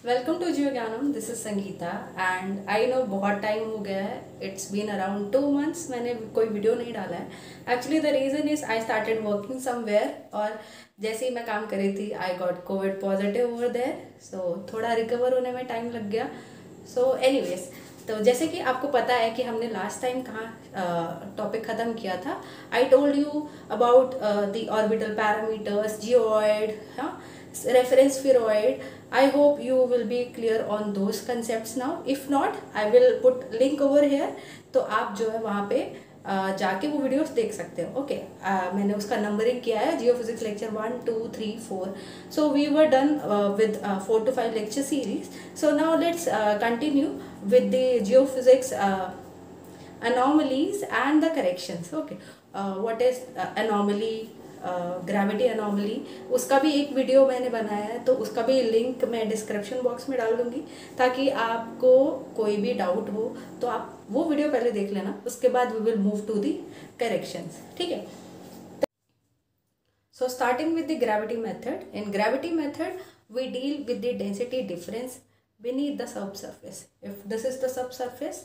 Welcome to जियो ज्ञानम। This is Sangeeta and I know बहुत time हो गया है। इट्स बीन अराउंड 2 मंथ्स मैंने कोई वीडियो नहीं डाला है। Actually the reason is I started working somewhere और जैसे ही मैं काम कर रही थी I got covid positive over there, so थोड़ा रिकवर होने में टाइम लग गया। सो एनीवेज, तो जैसे कि आपको पता है कि हमने लास्ट टाइम कहाँ टॉपिक ख़त्म किया था। I told you about the orbital parameters, geoid, हाँ, reference spheroid. I hope you will be clear on those concepts now. If not, I will put link over here. तो आप जो है वहाँ पे जाके वो वीडियोस देख सकते हो। ओके, मैंने उसका नंबरिंग किया है, geophysics lecture 1 2 3 4। So we were done with 4 to 5 lecture series. So now let's continue with the geophysics anomalies and the corrections. Okay, what is anomaly, gravity anomaly, उसका भी एक video मैंने बनाया है, तो उसका भी लिंक मैं डिस्क्रिप्शन बॉक्स में डाल दूंगी ताकि आपको कोई भी डाउट हो तो आप वो वीडियो पहले देख लेना, उसके बाद we will move to the corrections. ठीक है, so starting with the gravity method. In gravity method we deal with the density difference beneath the subsurface. If this is the subsurface,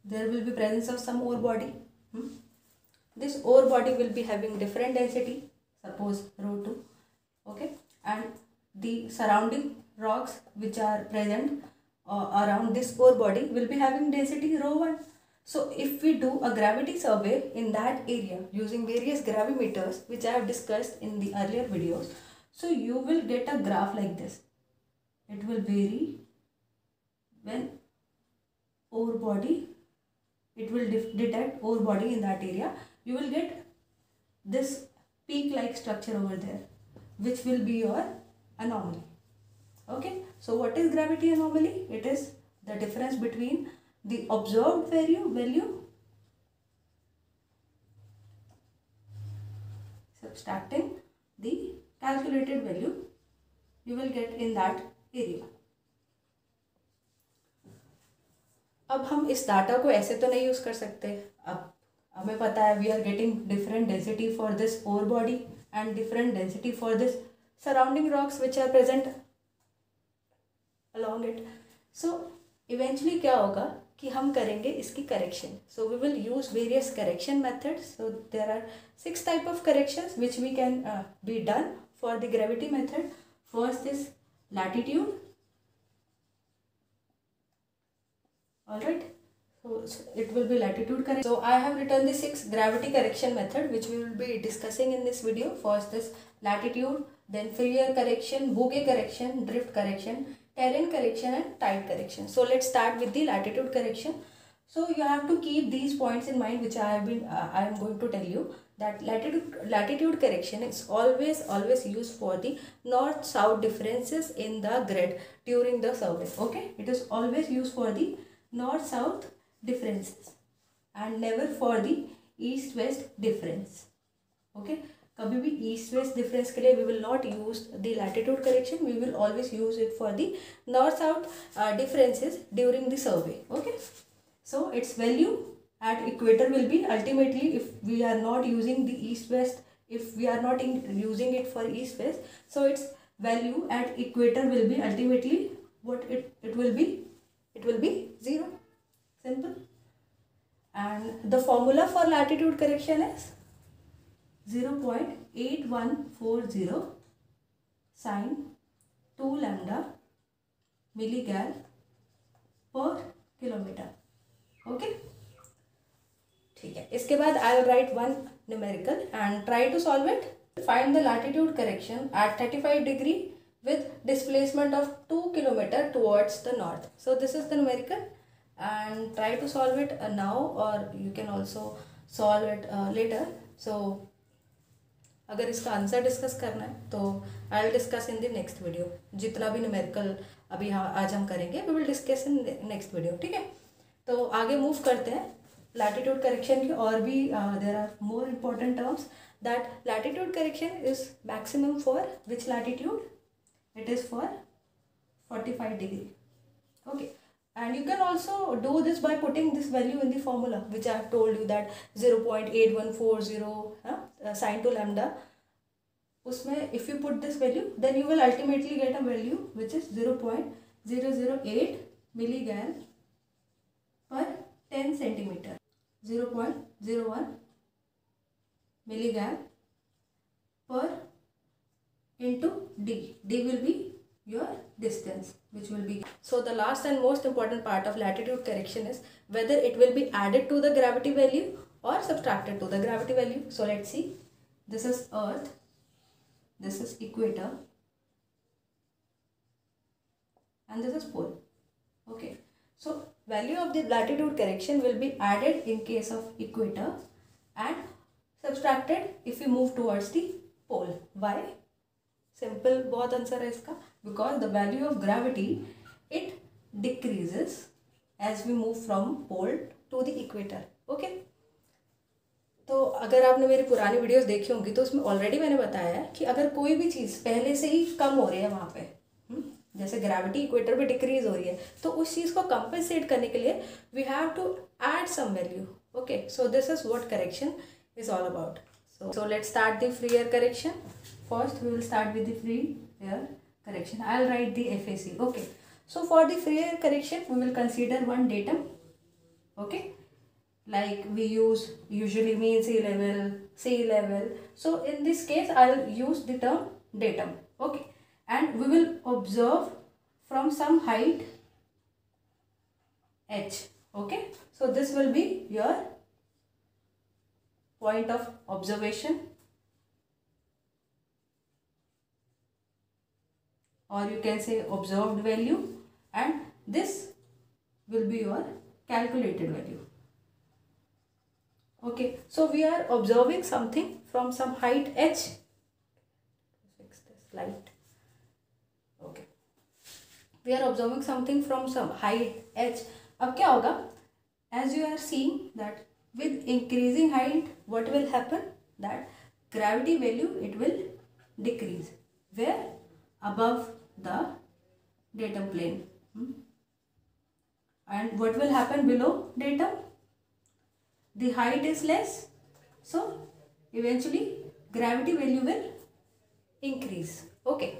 there will be presence of some ore body. This ore body will be having different density, suppose ρ2, okay, and the surrounding rocks which are present around this ore body will be having density ρ1. So if we do a gravity survey in that area using various gravimeters which I have discussed in the earlier videos, so you will get a graph like this. It will vary when ore body, it will detect ore body in that area. You will get this peak like structure over there, which will be your anomaly. Okay, so what is gravity anomaly? It is the difference between the observed value subtracting the calculated value you will get in that area. अब हम इस data को ऐसे तो नहीं use कर सकते। अब हमें पता है we are getting different density for this ore body and different density for this surrounding rocks which are present along it. So eventually क्या होगा कि हम करेंगे इसकी correction. So we will use various correction methods. So there are 6 type of corrections which we can be done for the gravity method. First is latitude, alright, so it will be latitude correction. So I have written the 6 gravity correction method which we will be discussing in this video. First is latitude, then Fourier correction, Bouguer correction, drift correction, terrain correction and tide correction. So let's start with the latitude correction. So you have to keep these points in mind which I am going to tell you, that latitude correction is always used for the north south differences in the grid during the survey. Okay, it is always used for the north south differences and never for the east west difference. Okay, कभी भी east west difference के लिए we will not use the latitude correction, we will always use it for the north south differences during the survey. Okay, so its value at equator will be ultimately, if we are not using the east west, if we are not using it for east west, so its value at equator will be ultimately what it will be 0. Simple. And the formula for latitude correction is 0.8140 sine 2 lambda milligal per kilometer. Okay, ठीक है। इसके बाद I will write one numerical and try to solve it. Find the latitude correction at 35 degree with displacement of 2 km towards the north. So this is the numerical and try to solve it now, or you can also solve it later. So अगर इसका answer discuss करना है तो I will discuss in the next video. जितना भी numerical अभी आज हम करेंगे we will discuss in next video. ठीक है, तो आगे मूव करते हैं लैटिट्यूड करेक्शन की। और भी there are more important terms, that latitude correction is maximum for which latitude, it is for 45 degree. Okay, and you can also do this by putting this value in the formula which I have told you, that 0.8140 sine 2 lambda उसमें if you put this value, then you will ultimately get a value which is 0.008 milligal per 10 centimeter. 0.01 milligal per into d. D will be your distance, which will be. So the last and most important part of latitude correction is whether it will be added to the gravity value or subtracted to the gravity value. So let's see. This is Earth, this is equator, and this is pole. Okay, so value of the latitude correction will be added in case of equator and subtracted if we move towards the pole. Why? Simple बहुत answer है इसका, because the value of gravity it decreases as we move from pole to the equator. Okay, तो अगर आपने मेरी पुरानी videos देखी होंगी तो उसमें ऑलरेडी मैंने बताया है कि अगर कोई भी चीज़ पहले से ही कम हो रही है वहाँ पे, जैसे ग्रेविटी इक्वेटर पे डिक्रीज हो रही है, तो उस चीज़ को कंपेंसेट करने के लिए we have to add some value. Okay, so this is what correction is all about. So let's start the free air correction. First we will start with the free air correction. I'll write the FAC. Okay, so for the free air correction we will consider one datum. Okay, like we usually mean sea level. So in this case I'll use the term datum. Okay, and we will observe from some height h. Okay, so this will be your point of observation, or you can say observed value, and this will be your calculated value. Okay, so we are observing something from some height h. Fix this light. Okay, we are observing something from some height h. अब क्या होगा? As you are seeing that with increasing height, what will happen? That gravity value it will decrease. Where? Above the datum plane. And what will happen below datum? The height is less, so eventually gravity value will increase. Okay,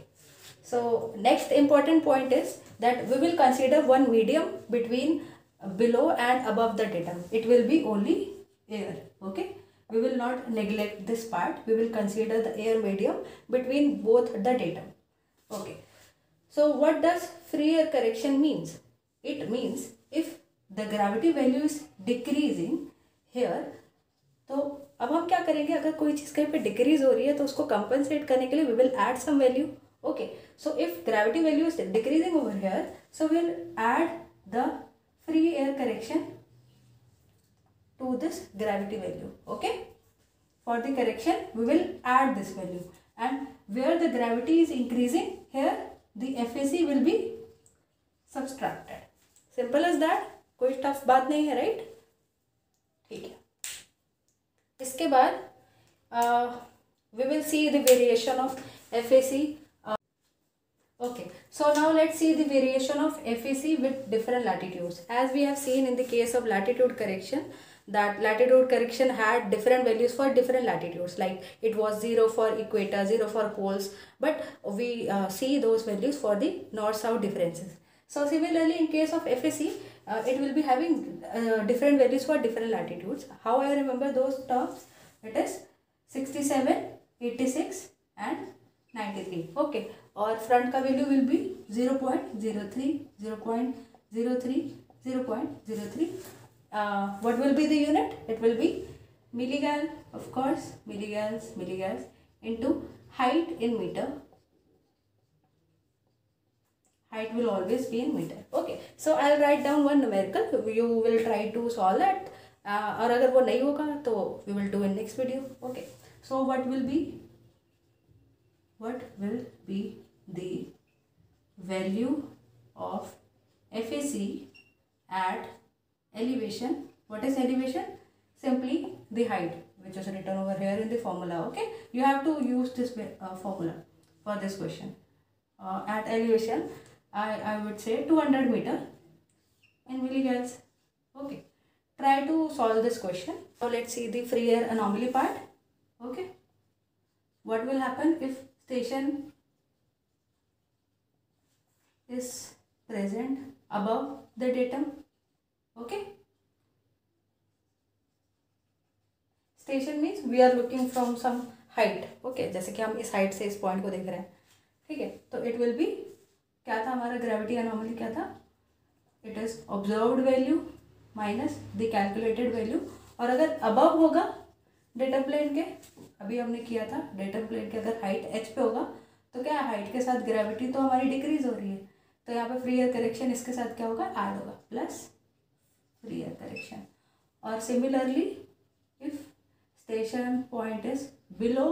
so next important point is that we will consider one medium between below and above the datum. It will be only air. Okay, we will not neglect this part. We will consider the air medium between both the datum. Okay, so what does free air correction means? It means if the gravity value is decreasing here, तो अब हम क्या करेंगे? अगर कोई चीज़ कहीं पे decrease हो रही है तो उसको कंपनसेट करने के लिए we will add some value. Okay, so if gravity value is decreasing over here, so we will add the free air correction to this gravity value. Okay, for the correction we will add this value, and where the gravity is increasing, here the FAC will be subtracted. Simple as that. कोई tough बात नहीं है, right? ठीक है. इसके बाद we will see the variation of FAC. Okay, so now let's see the variation of FAC with different latitudes. As we have seen in the case of latitude correction, that latitude correction had different values for different latitudes, like it was 0 for equator, 0 for poles, but we see those values for the north-south differences. So similarly in case of FAC, it will be having different values for different latitudes. How I remember those terms? It is 67, 86 and 93. Okay, और front का value will be 0.03, 0.03, 0.03. What will be the unit? It will be milligal, of course, milligals into height in meter. Height will always be in meter. Okay, so I'll write down one numerical. You will try to solve that. और अगर वो नहीं होगा तो we will do in next video. Okay, so what will be the value of FAC at elevation? What is elevation? Simply the height, which is written over here in the formula. Okay, you have to use this formula for this question. At elevation, I would say 200 meter in milligals. Okay, try to solve this question. So let's see the free air anomaly part. Okay, what will happen if station is present above the datum. Okay, station means we are looking from some height. Okay, जैसे कि हम इस height से इस point को देख रहे हैं. ठीक है, तो इट विल बी, क्या था हमारा ग्रेविटी अनोमली, क्या था? It is observed value minus the calculated value. और अगर अबव होगा डेटा प्लेन के, अभी हमने किया था डेटा प्लेन के, अगर हाइट एच पे होगा तो क्या है, हाइट के साथ ग्रेविटी तो हमारी डिक्रीज हो रही है, तो यहाँ पे फ्री एयर करेक्शन इसके साथ क्या होगा, ऐड होगा, प्लस फ्री एयर करेक्शन. और similarly if station point is below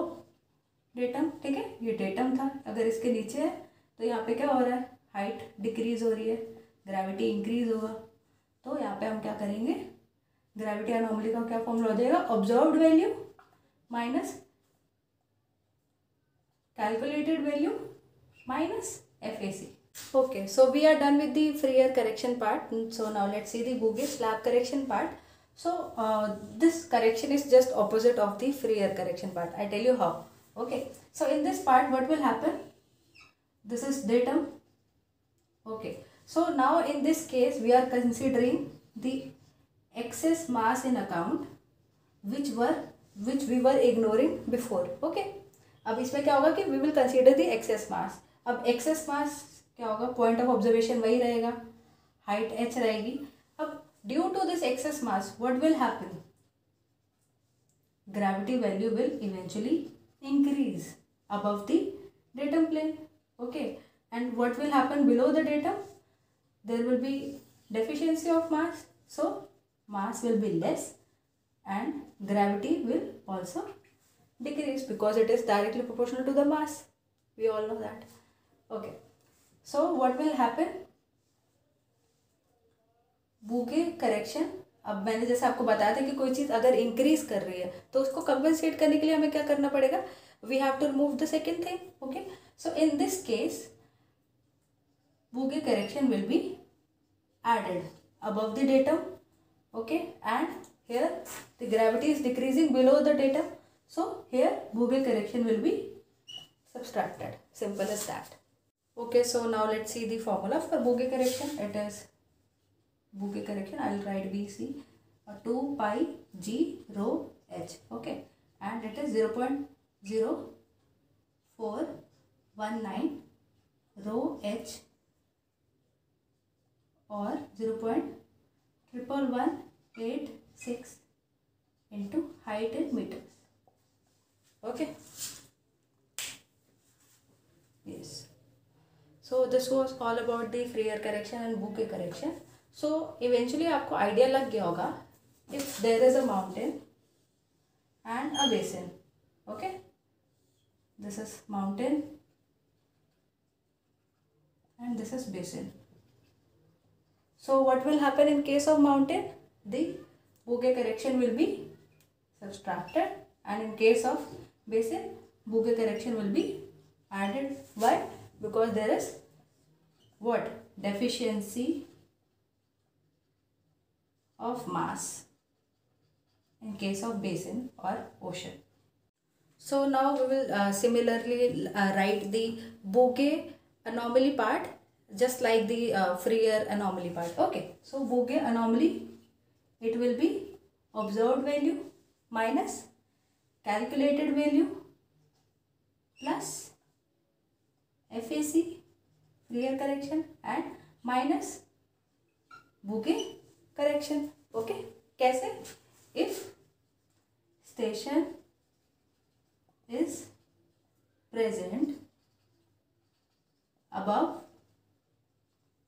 datum, ठीक है, ये डेटम था, अगर इसके नीचे है तो यहाँ पे क्या हो रहा है, हाइट डिक्रीज हो रही है, ग्रेविटी इंक्रीज होगा. तो यहाँ पे हम क्या करेंगे, ग्रेविटी अनोमली का क्या फॉर्मूला हो जाएगा, observed value minus calculated value minus FAC. Okay, so we are done with the free air correction part. So now let's see the Bouguer slab correction part. So this correction is just opposite of the free air correction part. I tell you how. Okay, so in this part what will happen, this is datum. Okay, so now in this case we are considering the excess mass in account which we were ignoring before. Okay, अब इसमें क्या होगा कि we will consider the excess mass. अब excess mass क्या होगा, point of observation वही रहेगा, हाइट h रहेगी. अब due to this excess mass what will happen, gravity value will eventually increase above the datum plane. Okay, and what will happen below the datum, there will be deficiency of mass, so mass will be less and gravity will also decrease because it is directly proportional to the mass. We all know that. Okay, so what will happen, Bouguer correction. अब मैंने जैसे आपको बताया था कि कोई चीज़ अगर increase कर रही है तो उसको कंपेंसेट करने के लिए हमें क्या करना पड़ेगा, we have to remove the second thing. Okay, so in this case Bouguer correction will be added above the datum. Okay, and here the gravity is decreasing below the datum, so here Bouguer correction will be subtracted. Simple as that. Okay, so now let's see the formula for Bouguer correction. It is Bouguer correction, I will write BC 2 pi g rho h. Okay, and it is 0.0419 rho h or 0.1186 into height in meters. Okay, yes, so this was all about the free air correction and Bouguer correction. So eventually आपको idea लग गया होगा, if there is a mountain and a basin. Okay, this is mountain and this is basin. So what will happen in case of mountain, the Bouguer correction will be subtracted, and in case of basin Bouguer correction will be added. Why? Because there is what, deficiency of mass in case of basin or ocean. So now we will similarly write the Bouguer anomaly part just like the free air anomaly part. Okay, so Bouguer anomaly, it will be observed value minus calculated value plus FAC free air correction and minus Bouguer correction. Okay, कैसे, if station is present above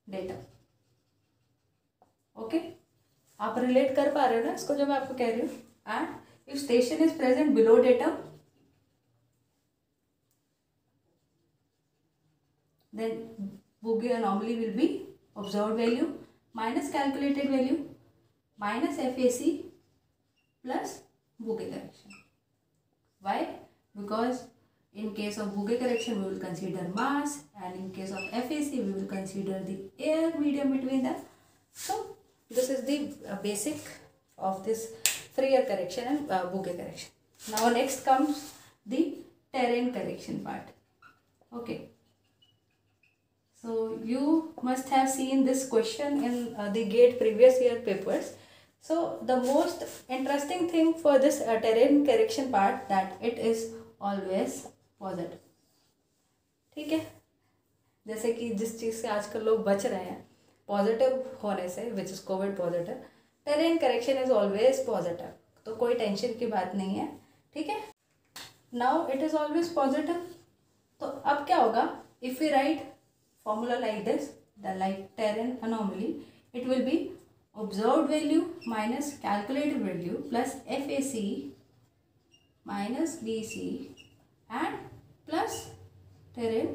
datum. Okay, आप relate कर पा रहे हो ना इसको जो मैं आपको कह रही हूँ. And if station is present below datum, then Bouguer anomaly will be observed value minus calculated value minus FAC plus Bouguer correction. Why? Because in case of Bouguer correction we will consider mass, and in case of FAC we will consider the air medium between them. So this is the basic of this free air correction and Bouguer correction. Now next comes the terrain correction part. Okay. So you must have seen this question in the GATE previous year papers. So the most interesting thing for this terrain correction part that it is always positive. ठीक है, जैसे कि जिस चीज़ से आजकल लोग बच रहे हैं पॉजिटिव होने से, which is covid positive, terrain correction is always positive, तो कोई टेंशन की बात नहीं है. ठीक है, now it is always positive. तो अब क्या होगा, if we write formula like this, the like terrain anomaly, it will be observed value minus calculated value plus FAC minus BC and plus terrain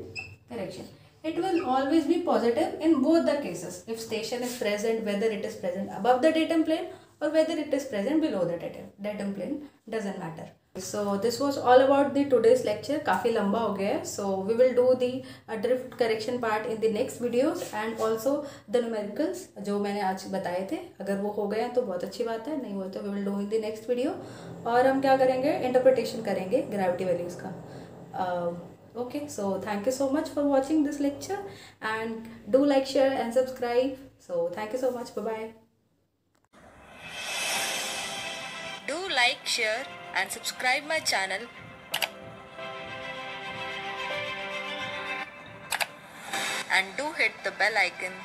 correction. It will always be positive in both the cases. If station is present, whether it is present above the datum plane or whether it is present below the datum plane, doesn't matter. So this was all about the today's lecture. काफ़ी लंबा हो गया है. So we will do the drift correction part in the next videos and also the numericals जो मैंने आज बताए थे. अगर वो हो गए तो बहुत अच्छी बात है, नहीं हो तो we will do in the next video. और हम क्या करेंगे, इंटरप्रिटेशन करेंगे ग्रेविटी वैल्यूज़ का. Okay, so thank you so much for watching this lecture and do like, share and subscribe. So thank you so much. Bye bye. Do like, share and subscribe my channel and do hit the bell icon.